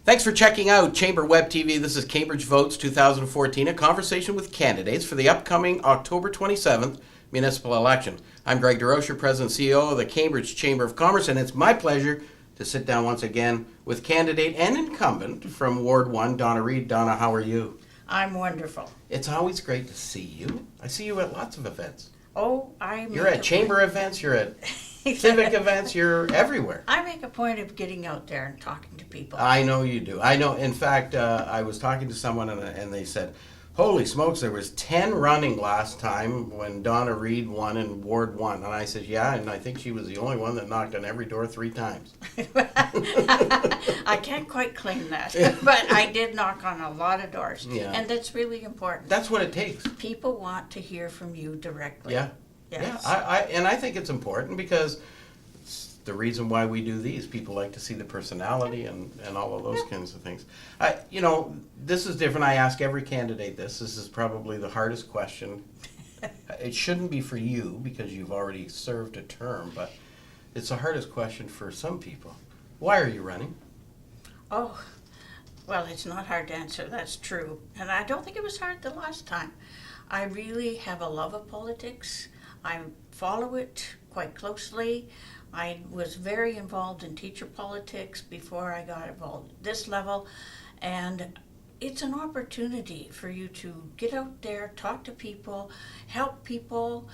Thanks for checking out Chamber Web TV. This is Cambridge Votes 2014, a conversation with candidates for the upcoming October 27th municipal election. I'm Greg DeRocher, President and CEO of the Cambridge Chamber of Commerce, and it's my pleasure to sit down once again with candidate and incumbent from Ward 1, Donna Reid. Donna, how are you? I'm wonderful. It's always great to see you. I see you at lots of events. Oh, You're at chamber events, you're at civic events, you're everywhere. I make a point of getting out there and talking to people. I know you do. I know. In fact, I was talking to someone and they said, holy smokes, there was 10 running last time when Donna Reid won in Ward 1. And I said, yeah, and I think she was the only one that knocked on every door 3 times. I can't quite claim that, but I did knock on a lot of doors. Yeah. And that's really important. That's what it takes. People want to hear from you directly. Yeah. Yes. Yeah. And I think it's important because it's the reason why we do these. People like to see the personality and all of those kinds of things. This is different. I ask every candidate this. This is probably the hardest question. It shouldn't be for you because you've already served a term, but it's the hardest question for some people. Why are you running? Oh, well, it's not hard to answer. That's true. And I don't think it was hard the last time. I really have a love of politics. I follow it quite closely. I was very involved in teacher politics before I got involved at this level. And it's an opportunity for you to get out there, talk to people, help people,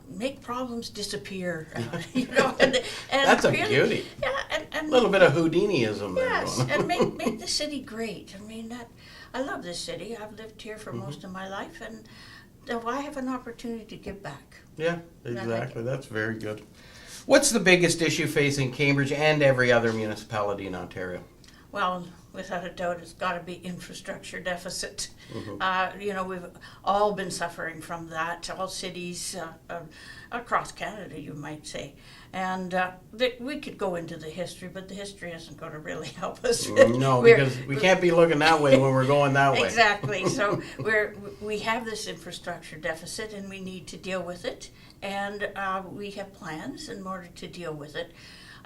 make problems disappear. And That's a really, beauty. Yeah, and A little bit of Houdiniism there. yes, and make the city great. I mean, I love this city. I've lived here for most of my life, and I have an opportunity to give back. Yeah, exactly. That's very good. What's the biggest issue facing Cambridge and every other municipality in Ontario? Well, without a doubt, it's got to be infrastructure deficit. Mm-hmm. We've all been suffering from that, all cities across Canada, you might say. And we could go into the history, but the history isn't going to really help us. No, because we can't be looking that way when we're going that way. Exactly. So we have this infrastructure deficit, and we need to deal with it. And we have plans in order to deal with it.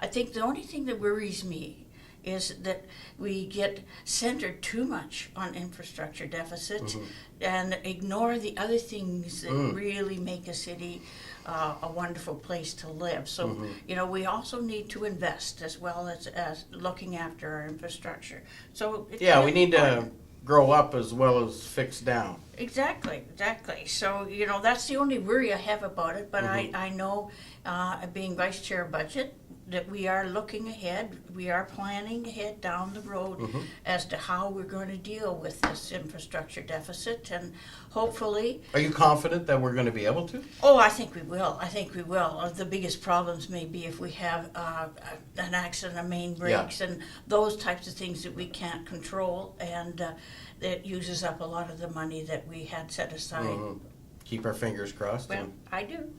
I think the only thing that worries me is that we get centered too much on infrastructure deficit and ignore the other things that really make a city a wonderful place to live. So, we also need to invest as well as looking after our infrastructure. So Yeah, we need to grow up as well as fix down. Exactly. So, that's the only worry I have about it, but I know, being Vice Chair of Budget, that we are looking ahead, we are planning ahead down the road as to how we're going to deal with this infrastructure deficit, and hopefully... Are you confident that we're going to be able to? Oh, I think we will. The biggest problems may be if we have an accident, a main breaks, and those types of things that we can't control, and that uses up a lot of the money that we had set aside. Keep our fingers crossed. Well, I do.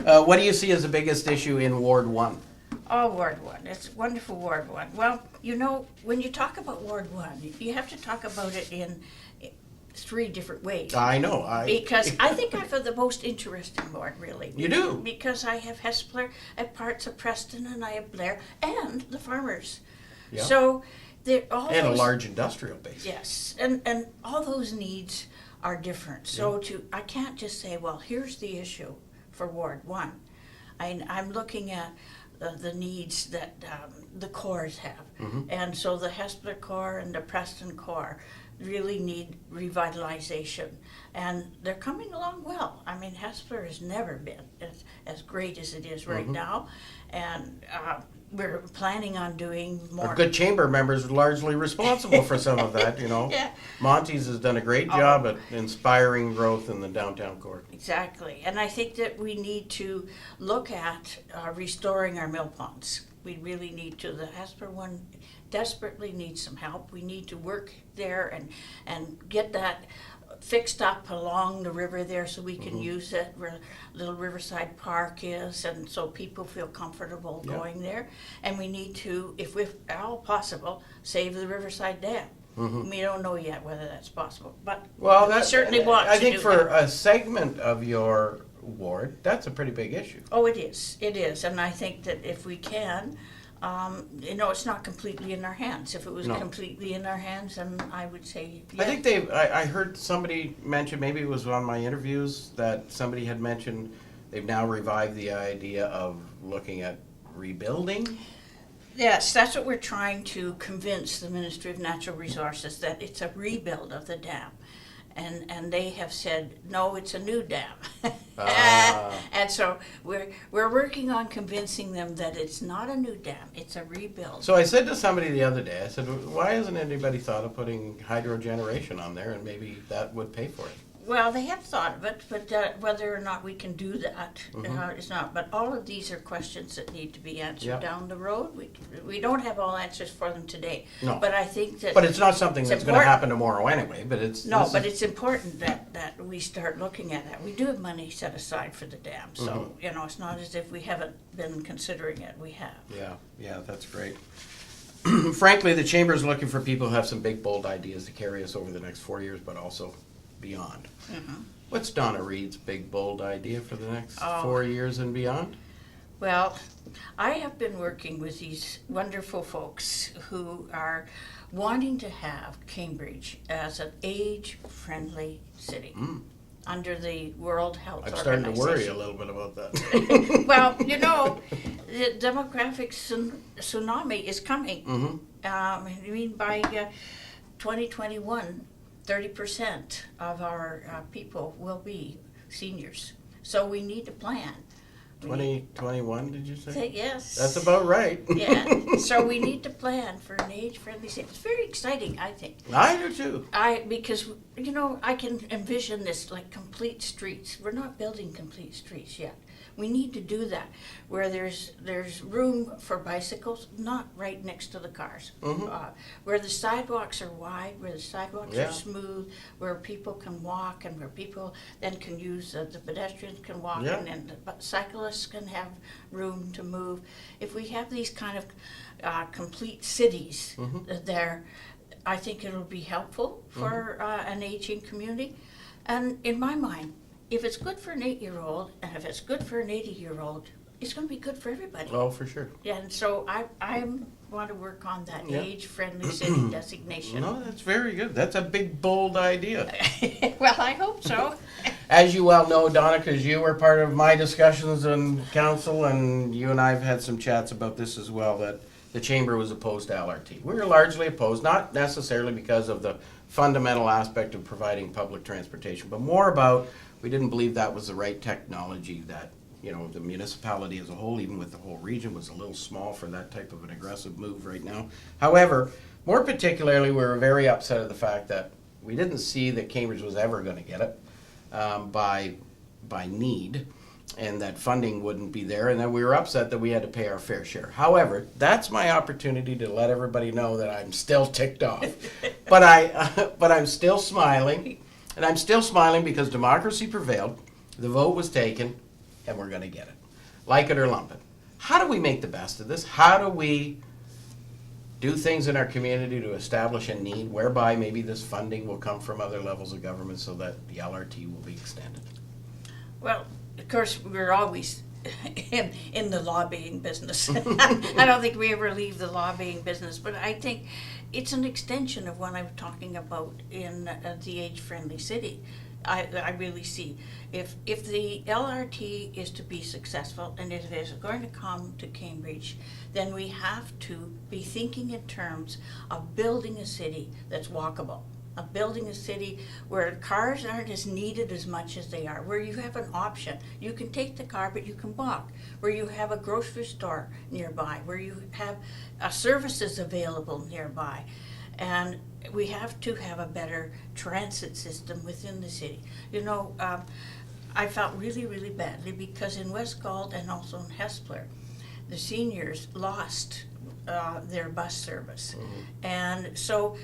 What do you see as the biggest issue in Ward 1? Oh, Ward 1. It's wonderful, Ward 1. Well, when you talk about Ward 1, you have to talk about it in 3 different ways. I know. Because I think I have the most interesting ward, really. You do? Because I have Hespeler, I have parts of Preston, and I have Blair, and the farmers. Yeah. So, and a large industrial base. Yes, and all those needs are different. So I can't just say, well, here's the issue for Ward 1. I'm looking at the needs that the cores have. And so the Hespeler core and the Preston core really need revitalization. And they're coming along well. I mean, Hespeler has never been as great as it is right now. And we're planning on doing more. Our good chamber members are largely responsible for some of that, Yeah. Monty's has done a great job at inspiring growth in the downtown core. Exactly. And I think that we need to look at restoring our mill ponds. We really need to. The Hesper one desperately needs some help. We need to work there and get that fixed up along the river there so we can use it where little Riverside Park is, and so people feel comfortable going there. And we need to, if we're all possible, save the Riverside Dam. We don't know yet whether that's possible, but we certainly want to do that. I think for a segment of your ward, that's a pretty big issue. Oh, it is, and I think that if we can, You know, it's not completely in our hands. If it was No. completely in our hands, then I would say, I yeah. think I heard somebody mention, maybe it was on my interviews, that somebody had mentioned they've now revived the idea of looking at rebuilding. Yes, that's what we're trying to convince the Ministry of Natural Resources, that it's a rebuild of the dam. And they have said, no, it's a new dam. Ah. And so we're working on convincing them that it's not a new dam, it's a rebuild. So I said to somebody the other day, I said, why hasn't anybody thought of putting hydro generation on there, and maybe that would pay for it? Well, they have thought of it, but whether or not we can do that Mhm. is not. But all of these are questions that need to be answered Yeah. down the road. We don't have all answers for them today. No. But I think that. But it's not something It's that's going to important. happen tomorrow anyway, but it's. No, this but is- it's important that we start looking at that. We do have money set aside for the dam, so, Mm-hmm. you know, it's not as if we haven't been considering it, we have. Yeah, that's great. Frankly, the chamber is looking for people who have some big, bold ideas to carry us over the next 4 years, but also beyond. Mhm. What's Donna Reid's big, bold idea for the next Oh. 4 years and beyond? Well, I have been working with these wonderful folks who are wanting to have Cambridge as an age-friendly city under the World Health I'm Organization. starting to worry a little bit about that. Well, you know, the demographic tsunami is coming. Mm-hmm. I mean, by 2021, 30% of our people will be seniors. So we need to plan. 2021, did you say? Yes. That's about right. Yeah. So we need to plan for an age-friendly city. It's very exciting, I think. I do too. Because, you know, I can envision this like complete streets. We're not building complete streets yet. We need to do that where there's room for bicycles, not right next to the cars. Mhm. Where the sidewalks are wide, where the sidewalks Yeah. are smooth, where people can walk and where people then can use, the pedestrians can walk Yeah. and the cyclists can have room to move. If we have these kind of complete cities there, I think it'll be helpful for an aging community. And in my mind, if it's good for an 8-year-old and if it's good for an 80-year-old, it's going to be good for everybody. Oh, for sure. Yeah, and so I want to work on that Yeah. age-friendly city designation. No, that's very good. That's a big, bold idea. Well, I hope so. As you well know, Donna, because you were part of my discussions in council, and you and I have had some chats about this as well, that the chamber was opposed to LRT. We were largely opposed, not necessarily because of the fundamental aspect of providing public transportation, but more about we didn't believe that was the right technology, that, you know, the municipality as a whole, even with the whole region, was a little small for that type of an aggressive move right now. However, more particularly, we were very upset at the fact that we didn't see that Cambridge was ever going to get it by need, and that funding wouldn't be there, and then we were upset that we had to pay our fair share. However, that's my opportunity to let everybody know that I'm still ticked off. but I'm still smiling, and I'm still smiling because democracy prevailed, the vote was taken, and we're going to get it. Like it or lump it. How do we make the best of this? How do we do things in our community to establish a need whereby maybe this funding will come from other levels of government so that the LRT will be extended? Well, of course, we're always in the lobbying business. I don't think we ever leave the lobbying business, but I think it's an extension of what I'm talking about in the age-friendly city. I really see if the LRT is to be successful and if it is going to come to Cambridge, then we have to be thinking in terms of building a city that's walkable. Of building a city where cars aren't as needed as much as they are, where you have an option. You can take the car, but you can walk. Where you have a grocery store nearby, where you have services available nearby. And we have to have a better transit system within the city. You know, I felt really, really badly because in West Galt and also in Hespeler, the seniors lost their bus service. And so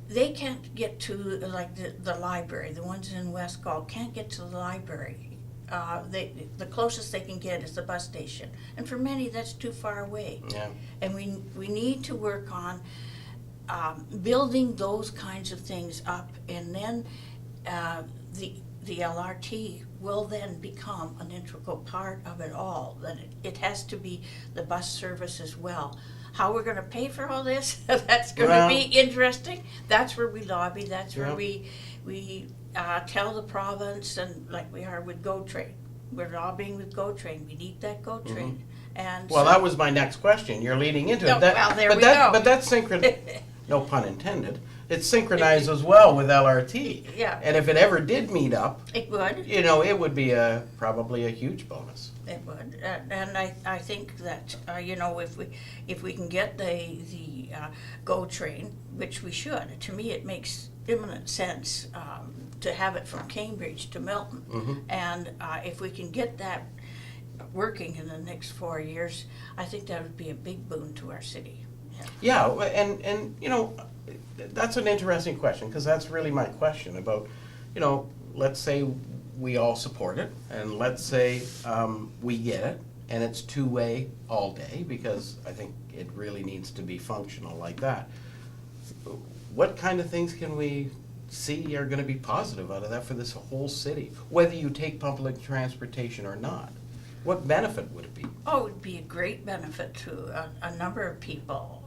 they can't get to like the library. The ones in West Galt can't get to the library. The closest they can get is the bus station, and for many that's too far away. Yeah. And we need to work on building those kinds of things up, and then the LRT will then become an integral part of it all, that it has to be the bus service as well. How we're gonna pay for all this, that's gonna Well- be interesting. That's where we lobby, that's where Yeah. we tell the province, and like we are with GO Train. We're lobbying with GO Train, we need that GO Train. And Well, so- that was my next question. You're leading into No, it. That- well, there but we that, go. But that's synchronized, no pun intended. It's synchronized as well with LRT. Yeah. And if it ever did meet up, It would. you know, it would be probably a huge bonus. It would, and I think that, you know, if we can get the GO Train, which we should, to me it makes imminent sense to have it from Cambridge to Milton. Mhm. And if we can get that working in the next 4 years, I think that would be a big boon to our city. Yeah, and you know, that's an interesting question, because that's really my question about, you know, let's say we all support it, and let's say we get it, and it's two-way all day, because I think it really needs to be functional like that. What kind of things can we see are gonna be positive out of that for this whole city, whether you take public transportation or not? What benefit would it be? Oh, it would be a great benefit to a number of people.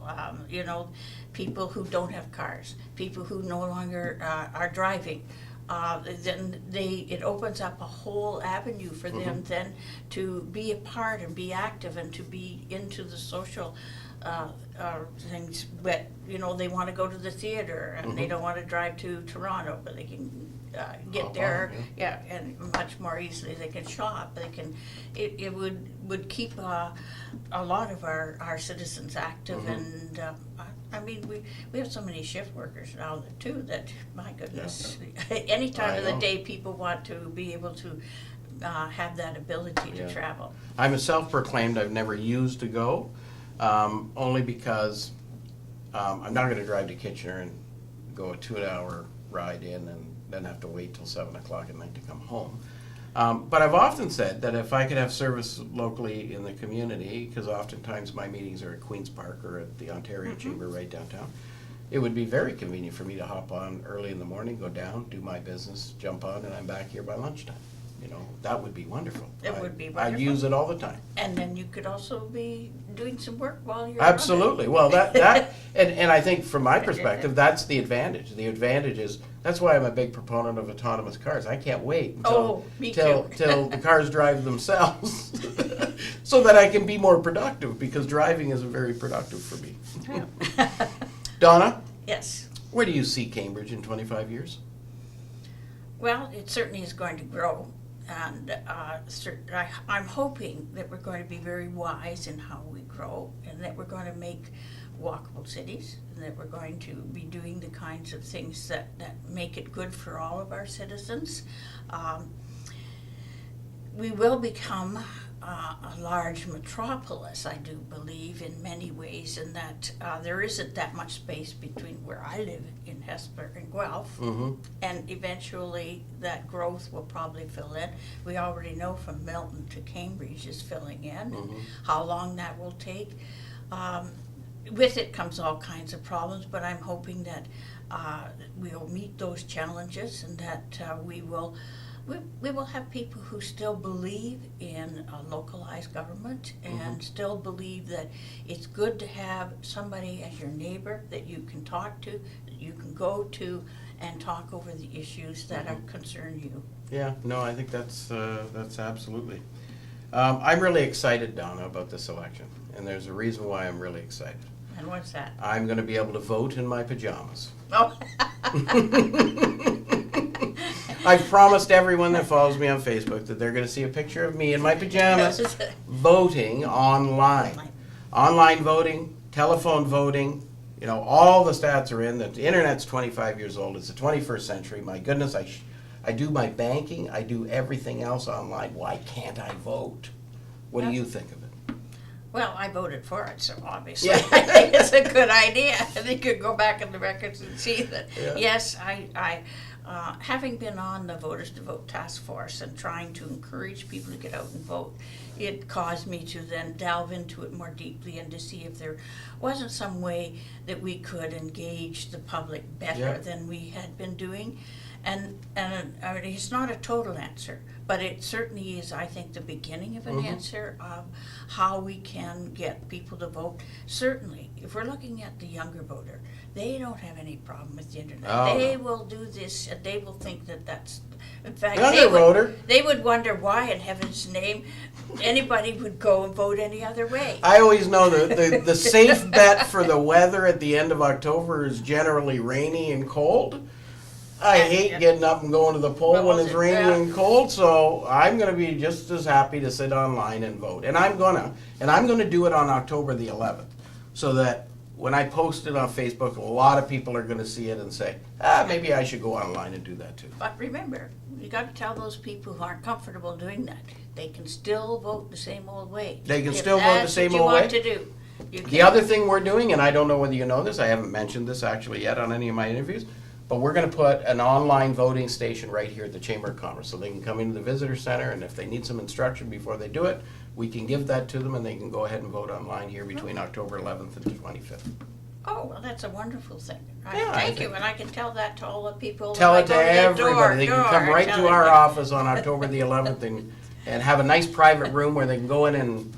You know, people who don't have cars, people who no longer are driving. Then it opens up a whole avenue for them then to be a part and be active and to be into the social things. But, you know, they want to go to the theater and they don't want to drive to Toronto, but they can get Hop there, on, yeah, and much more easily. They can shop, they can, it would keep a lot of our citizens active. And I mean, we have so many shift workers now too, that, my goodness, any time I of the know. day, people want to be able to have that ability to Yeah. travel. I'm a self-proclaimed, I've never used to go, only because I'm not gonna drive to Kitchener and go a 2-hour ride in and then have to wait till 7 o'clock at night to come home. But I've often said that if I could have service locally in the community, because oftentimes my meetings are at Queen's Park or at the Ontario Chamber right downtown, it would be very convenient for me to hop on early in the morning, go down, do my business, jump on, and I'm back here by lunchtime. You know, that would be wonderful. It would be I'd wonderful. use it all the time. And then you could also be doing some work while you're Absolutely. Well, and I think from my perspective, that's the advantage. The advantage is, that's why I'm a big proponent of autonomous cars. I can't wait Oh, me till the cars drive themselves so that I can be more productive, because driving isn't very productive for me. Donna, Yes. where do you see Cambridge in 25 years? Well, it certainly is going to grow, and I'm hoping that we're going to be very wise in how we grow, and that we're going to make walkable cities, and that we're going to be doing the kinds of things that make it good for all of our citizens. We will become a large metropolis, I do believe, in many ways, in that there isn't that much space between where I live in Hesper and Guelph, and eventually that growth will probably fill in. We already know from Milton to Cambridge is filling in. How long that will take. With it comes all kinds of problems, but I'm hoping that we'll meet those challenges, and that we will have people who still believe in a localized government, and still believe that it's good to have somebody as your neighbor that you can talk to, that you can go to and talk over the issues that concern you. Yeah, no, I think that's absolutely. I'm really excited, Donna, about this election, and there's a reason why I'm really excited. And what's that? I'm going to be able to vote in my pajamas. Oh. I've promised everyone that follows me on Facebook that they're going to see a picture of me in my pajamas voting online. Online voting, telephone voting, you know, all the stats are in. The internet's 25 years old. It's the 21st century. My goodness, I do my banking. I do everything else online. Why can't I vote? What do you think of it? Well, I voted for it, so obviously Yeah. I think it's a good idea. I think you could go back in the records and see that, Yeah. yes, I having been on the Voters to Vote task force and trying to encourage people to get out and vote, it caused me to then delve into it more deeply and to see if there wasn't some way that we could engage the public better Yeah. than we had been doing. And I mean, it's not a total answer, but it certainly is, I think, the beginning of an answer of how we can get people to vote. Certainly, if we're looking at the younger voter, they don't have any problem with the internet. Oh, They no. will do this, and they will think that that's, in fact, Younger voter. they would wonder why in heaven's name anybody would go and vote any other way. I always know the safe bet for the weather at the end of October is generally rainy and cold. I hate getting up and going to the poll when it's rainy and cold, so I'm going to be just as happy to sit online and vote. And I'm gonna do it on October the 11th, so that when I post it on Facebook, a lot of people are going to see it and say, maybe I should go online and do that too. But remember, you got to tell those people who aren't comfortable doing that, they can still vote the same old way. They can still vote the same old way? If that's what you want to do. You The can. other thing we're doing, and I don't know whether you know this, I haven't mentioned this actually yet on any of my interviews, but we're going to put an online voting station right here at the Chamber of Commerce, so they can come into the visitor center, and if they need some instruction before they do it, we can give that to them, and they can go ahead and vote online here between October 11th and the 25th. Oh, well, that's a wonderful thing. Yeah, I Thank you, think- and I can tell that to all the people. Tell when I it to go their everybody. They can come door, right tell to our them. office on October the 11th and have a nice private room where they can go in and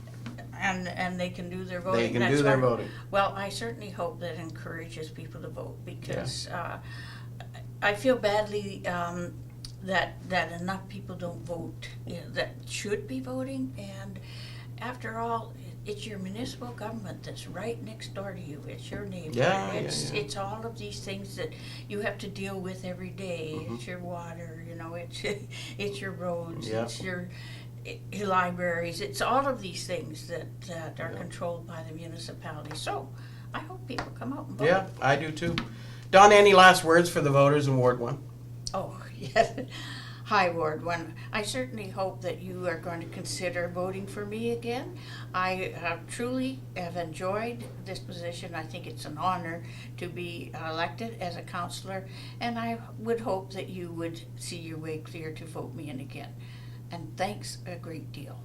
And they can do their voting. they can That's do their wonderful. voting. Well, I certainly hope that encourages people to vote, because I feel badly that enough people don't vote, that should be voting. And after all, it's your municipal government that's right next door to you. It's your neighbor. Yeah, It's all of these things that you have to deal with every day. Mm-hmm. It's your water, it's your roads, Yeah. it's your libraries. It's all of these things that are controlled by the municipality. So I hope people come out and vote. Yeah, I do too. Don, any last words for the voters in Ward 1? Oh, yes. Hi, Ward 1. I certainly hope that you are going to consider voting for me again. I truly have enjoyed this position. I think it's an honor to be elected as a councillor, and I would hope that you would see your way clear to vote me in again. And thanks a great deal.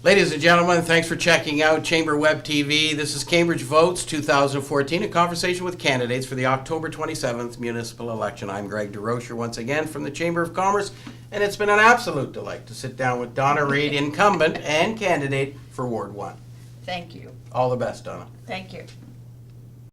Ladies and gentlemen, thanks for checking out Chamber Web TV. This is Cambridge Votes 2014, a conversation with candidates for the October 27th municipal election. I'm Greg DeRocher once again from the Chamber of Commerce, and it's been an absolute delight to sit down with Donna Reid, incumbent and candidate for Ward 1. Thank you. All the best, Donna. Thank you.